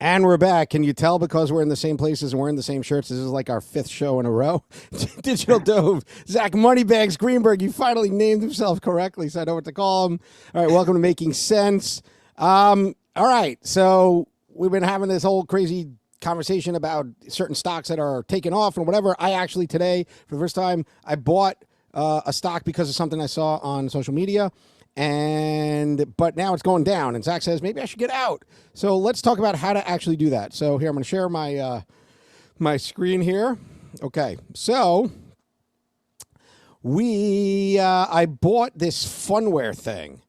And we're back. Can you tell because we're in the same places and we're in the same shirts? This is like our fifth show in a row. Digital Dove, Zach Moneybags Greenberg. He finally named himself correctly, so I know what to call him. All right, welcome to Making Sense. All right, so we've been having this whole crazy conversation about certain stocks that are taking off and whatever. I actually today, for the first time, I bought a stock because of something I saw on social media. But now it's going down, and Zach says maybe I should get out. So let's talk about how to actually do that. So here I'm going to share my my screen here. Okay, so I bought this funware thing.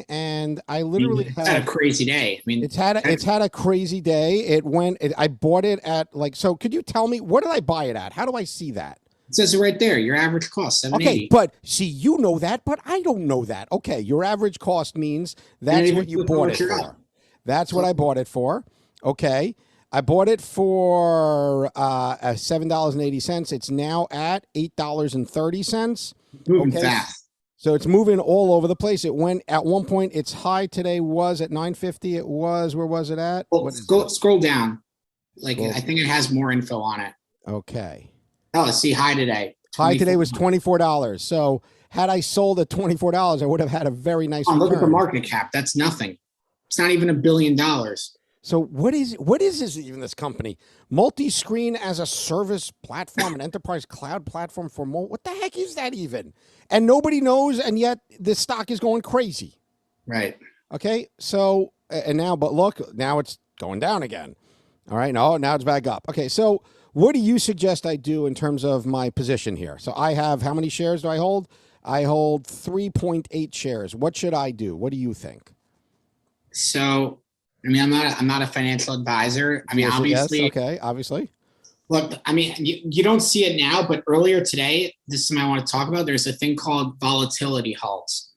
And I literally had a crazy day. I mean, it's had a crazy day. I bought it at so. Could you tell me what did I buy it at? How do I see that? It says it right there. Your average cost, $7.80. Okay, but see, you know that, but I don't know that. Okay, your average cost means that's what you bought it for. That's what I bought it for. Okay, I bought it for $7.80. It's now at $8.30. Moving fast. So it's moving all over the place. It went at one point. Its high today was at 950. It was where was it at? Well, scroll down. I think it has more info on it. Okay. Oh, let's see. High today. High today was $24. So had I sold at $24, I would have had a very nice return. Look at the market cap. That's nothing. It's not even $1 billion. So what is this even, this company? Multi-screen as a service platform, an enterprise cloud platform for what the heck is that even? And nobody knows, and yet the stock is going crazy. Right. Okay. So, and now, but look, now it's going down again. All right. No, now it's back up. Okay. So what do you suggest I do in terms of my position here? So I have, how many shares do I hold? I hold 3.8 shares. What should I do? What do you think? So, I mean, I'm not a financial advisor. I mean, yes, obviously. Yes, okay, obviously. Look, I mean, you don't see it now, but earlier today, this is something I want to talk about. There's a thing called volatility halts.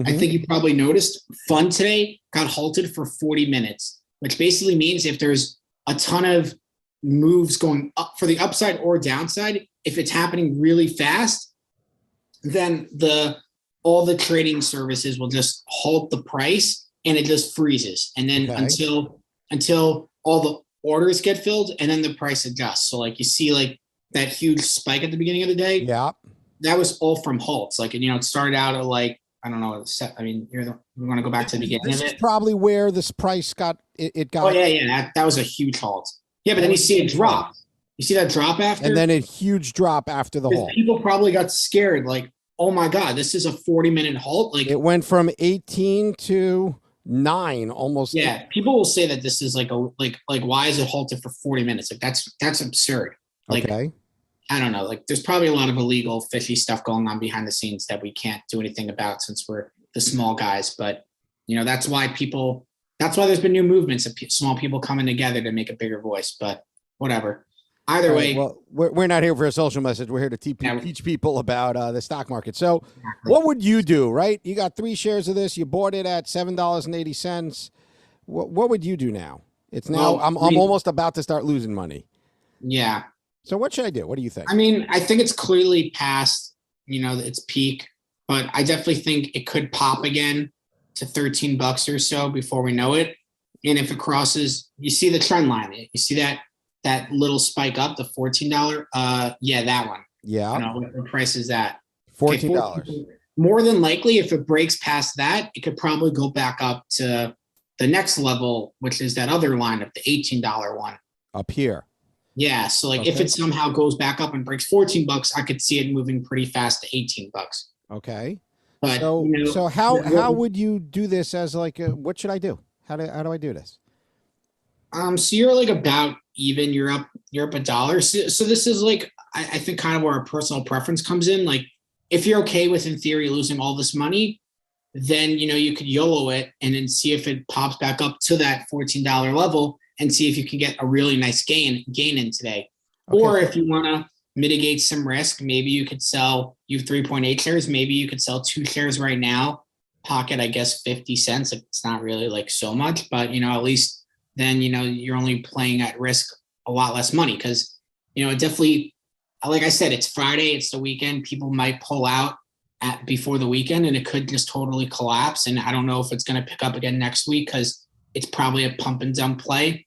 I think you probably noticed PHUN today got halted for 40 minutes, which basically means if there's a ton of moves going up for the upside or downside, if it's happening really fast, then all the trading services will just halt the price and it just freezes. And then until all the orders get filled and then the price adjusts. So you see that huge spike at the beginning of the day. Yeah. That was all from halts. It started out at I don't know. I mean, we want to go back to the beginning of it. This is probably where this price got. It got. Oh yeah. That was a huge halt. Yeah, but then you see it drop. You see that drop after? And then a huge drop after the halt. People probably got scared, oh my God, this is a 40-minute halt. It went from 18 to 9 almost. Yeah, people will say that this is why is it halted for 40 minutes? That's absurd. Okay. I don't know. There's probably a lot of illegal, fishy stuff going on behind the scenes that we can't do anything about since we're the small guys. But, that's why there's been new movements of small people coming together to make a bigger voice. But whatever. Either way. Well, we're not here for a social message. We're here to teach people about the stock market. So what would you do, right? You got 3 shares of this. You bought it at $7.80. What would you do now? It's now, I'm almost about to start losing money. Yeah. So what should I do? What do you think? I mean, I think it's clearly past, its peak, but I definitely think it could pop again to $13 or so before we know it. And if it crosses, you see the trend line. You see that little spike up, the $14. Yeah, that one. Yeah. What price is that? $14. Okay, more than likely, if it breaks past that, it could probably go back up to the next level, which is that other line of the $18 one. Up here. Yeah. So if it somehow goes back up and breaks $14, I could see it moving pretty fast to $18. Okay. But so how would you do this as what should I do? How do I do this? So you're about even. You're up $1. So this is I think kind of where our personal preference comes in. If you're okay with, in theory, losing all this money, then you could YOLO it and then see if it pops back up to that $14 level and see if you can get a really nice gain in today. Okay. Or if you want to mitigate some risk, maybe you could sell. You have 3.8 shares. Maybe you could sell 2 shares right now. Pocket, I guess, 50 cents. It's not really so much, but at least then you're only playing at risk a lot less money because it definitely, like I said, it's Friday, it's the weekend. People might pull out before the weekend, and it could just totally collapse. And I don't know if it's going to pick up again next week because it's probably a pump and dump play.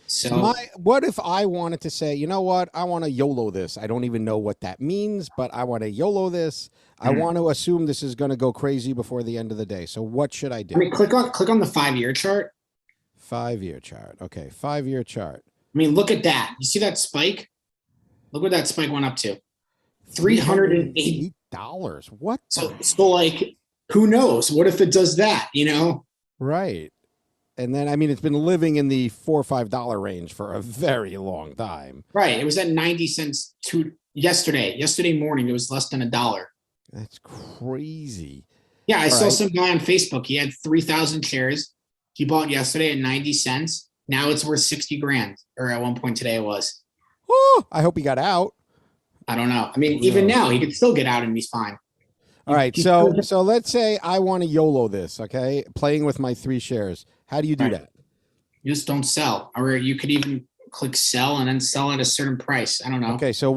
So What if I wanted to say, you know what? I want to YOLO this. I don't even know what that means, but I want to YOLO this. I want to assume this is going to go crazy before the end of the day. So what should I do? I mean, click on the 5-year chart. 5-year chart. Okay, 5-year chart. I mean, look at that. You see that spike? Look what that spike went up to. $308. What? So like, who knows? What if it does that? Right. And then, I mean, it's been living in the $4 or $5 range for a very long time. Right. It was at 90 cents yesterday. Yesterday morning, it was less than $1. That's crazy. Yeah, I saw some guy on Facebook. He had 3,000 shares. He bought yesterday at 90 cents. Now it's worth 60 grand, or at one point today it was. Oh, I hope he got out. I don't know. I mean, even now he could still get out and he's fine. All right, so let's say I want to YOLO this, okay? Playing with my 3 shares. How do you do that? You just don't sell, or you could even click sell and then sell at a certain price. I don't know. Okay, so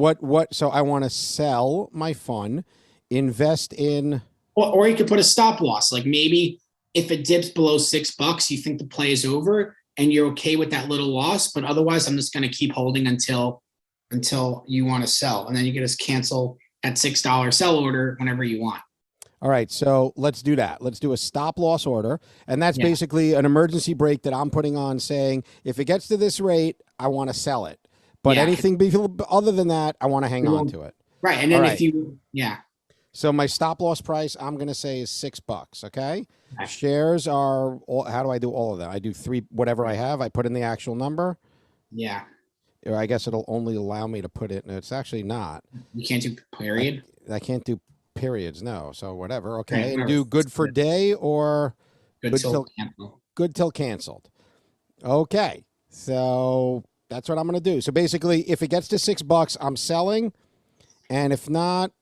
so I want to sell my fund, invest in, or you could put a stop loss. Like maybe if it dips below $6, you think the play is over and you're okay with that little loss, but otherwise I'm just going to keep holding until you want to sell, and then you can just cancel that $6 sell order whenever you want. All right, so let's do that. Let's do a stop loss order, and that's basically an emergency break that I'm putting on, saying if it gets to this rate, I want to sell it. But anything other than that, I want to hang on to it. Right, and then So my stop loss price, I'm going to say, is $6. Okay. Shares are how do I do all of that? I do 3 whatever I have. I put in the actual number. Yeah. Or I guess it'll only allow me to put it. No, it's actually not. You can't do period. I can't do periods. No. So whatever. Okay. And do good for day or good till canceled. Okay. So that's what I'm going to do. So basically, if it gets to $6, I'm selling, and if not,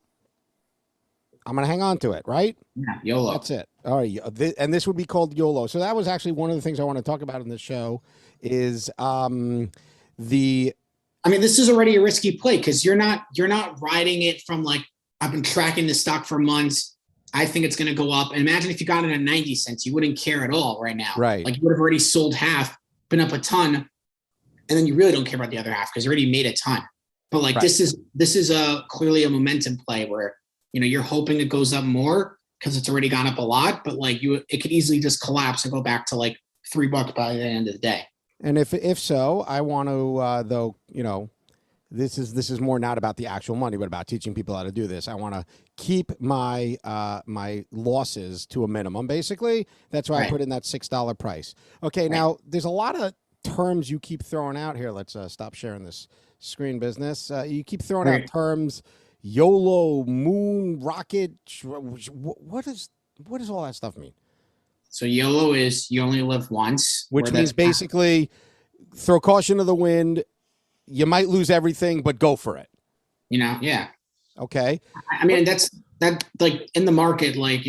I'm going to hang on to it, right? Yeah, YOLO. That's it. All right. And this would be called YOLO. So that was actually one of the things I want to talk about in this show is this is already a risky play because you're not riding it from like, I've been tracking this stock for months. I think it's going to go up. And imagine if you got it at 90 cents, you wouldn't care at all right now. Right. Like you would have already sold half, been up a ton, and then you really don't care about the other half because you already made a ton. But like this is clearly a momentum play where, you're hoping it goes up more because it's already gone up a lot, but like it could easily just collapse and go back to like $3 by the end of the day. And if so, I want to though, this is more not about the actual money, but about teaching people how to do this. I want to keep my my losses to a minimum. Basically, that's why I put in that $6 price. Okay, now there's a lot of terms you keep throwing out here. Let's stop sharing this screen business. You keep throwing out terms. YOLO, moon, rocket. What does all that stuff mean? So YOLO is you only live once, which means basically throw caution to the wind. You might lose everything, but go for it. Yeah. Okay. I mean, that like in the market, like,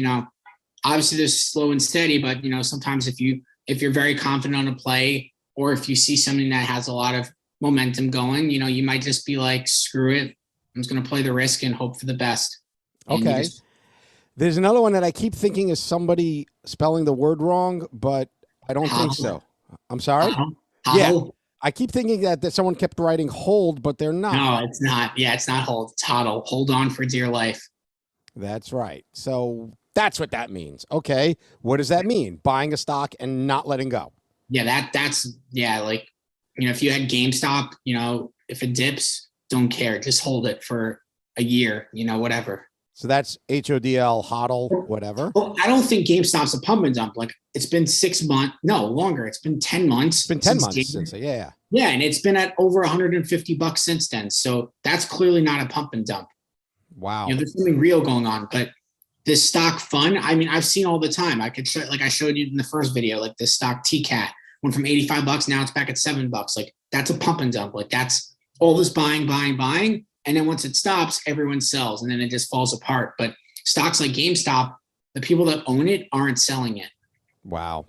obviously there's slow and steady, but sometimes if you're very confident on a play, or if you see something that has a lot of momentum going, you might just be like, screw it. I'm just going to play the risk and hope for the best. Okay. There's another one that I keep thinking is somebody spelling the word wrong, but I don't think so. I'm sorry? Yeah. I keep thinking that someone kept writing hold, but they're not. No, it's not. Yeah, it's not hold. It's hodl. Hold on for dear life. That's right. So that's what that means. Okay. What does that mean? Buying a stock and not letting go. Yeah, that's like, if you had GameStop, if it dips, don't care. Just hold it for a year, whatever. So that's HODL, hodl, whatever. Well, I don't think GameStop's a pump and dump. Like it's been 6 months. No, longer. It's been 10 months. It's been 10 months since. Yeah. Yeah. And it's been at over $150 since then. So that's clearly not a pump and dump. Wow. There's something real going on, but this stock PHUN, I mean, I've seen all the time. I could show, like I showed you in the first video, like this stock TCAT went from $85. Now it's back at $7. Like that's a pump and dump. Like that's all this buying. And then once it stops, everyone sells and then it just falls apart. But stocks like GameStop, the people that own it aren't selling it. Wow.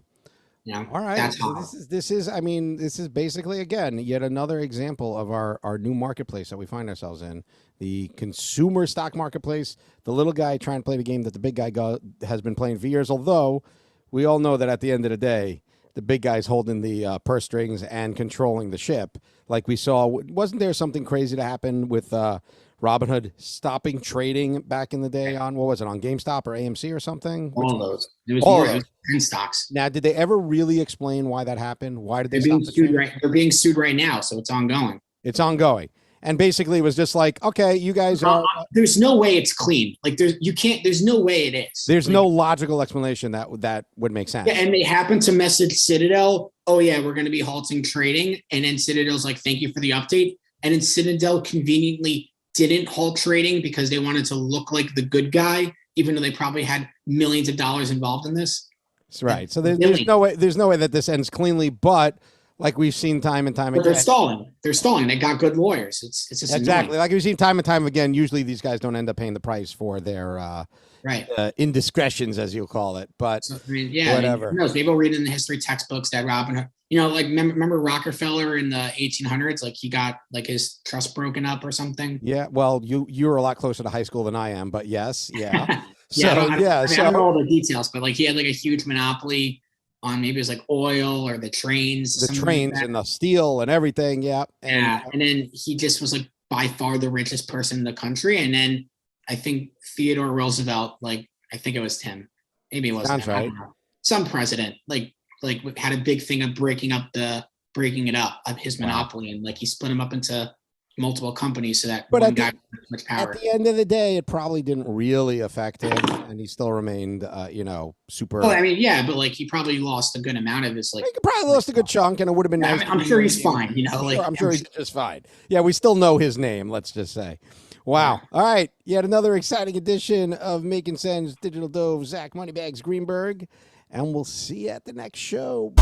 All right. That's so this is basically, again, yet another example of our new marketplace that we find ourselves in, the consumer stock marketplace, the little guy trying to play the game that the big guy has been playing for years. Although we all know that at the end of the day, the big guy's holding the purse strings and controlling the ship. Like we saw, wasn't there something crazy to happen with Robinhood stopping trading back in the day on, what was it, on GameStop or AMC or something? All of those. It was All more. of It those. was 10 stocks. Now, did they ever really explain why that happened? Why did they They're stop being the sued trading? right. They're being sued right now, so it's ongoing. It's ongoing. And basically it was just like, okay, you guys are... There's no way it's clean. Like there's no way it is. There's like, no logical explanation that would make sense. Yeah, and they happen to message Citadel, oh yeah, we're going to be halting trading. And then Citadel's like, thank you for the update. And then Citadel conveniently didn't halt trading because they wanted to look like the good guy, even though they probably had millions of dollars involved in this. That's right. So there's no way that this ends cleanly, but like we've seen time and time But again. they're stalling. They got good lawyers. It's just exactly annoying. like we've seen time and time again. Usually these guys don't end up paying the price for their right indiscretions, as you'll call it. But so, yeah, whatever. Who knows? Maybe we'll read in the history textbooks that Robinhood, like remember Rockefeller in the 1800s? Like he got like his trust broken up or something. Yeah. Well, you're a lot closer to high school than I am, but yes, yeah. Yeah, so I don't know all the details, but like he had like a huge monopoly on maybe it was like oil or the trains, like and the steel and everything. Yeah. And then he just was like by far the richest person in the country. And then I think Theodore Roosevelt, like I think it was Tim, maybe it wasn't. Sounds right. Some president like had a big thing of breaking it up of his monopoly, and like he split him up into multiple companies so that one guy had much power. At the end of the day, it probably didn't really affect him, and he still remained, super. Well, I mean, yeah, but like he probably lost a good amount of his like. He probably lost a good chunk, and it would have been nice. I'm sure he's fine, I'm sure he's just fine. Yeah, we still know his name. Let's just say. Wow. Yeah. All right. Yet another exciting edition of Making Sense Digital Dove, Zach Moneybags Greenberg, and we'll see you at the next show.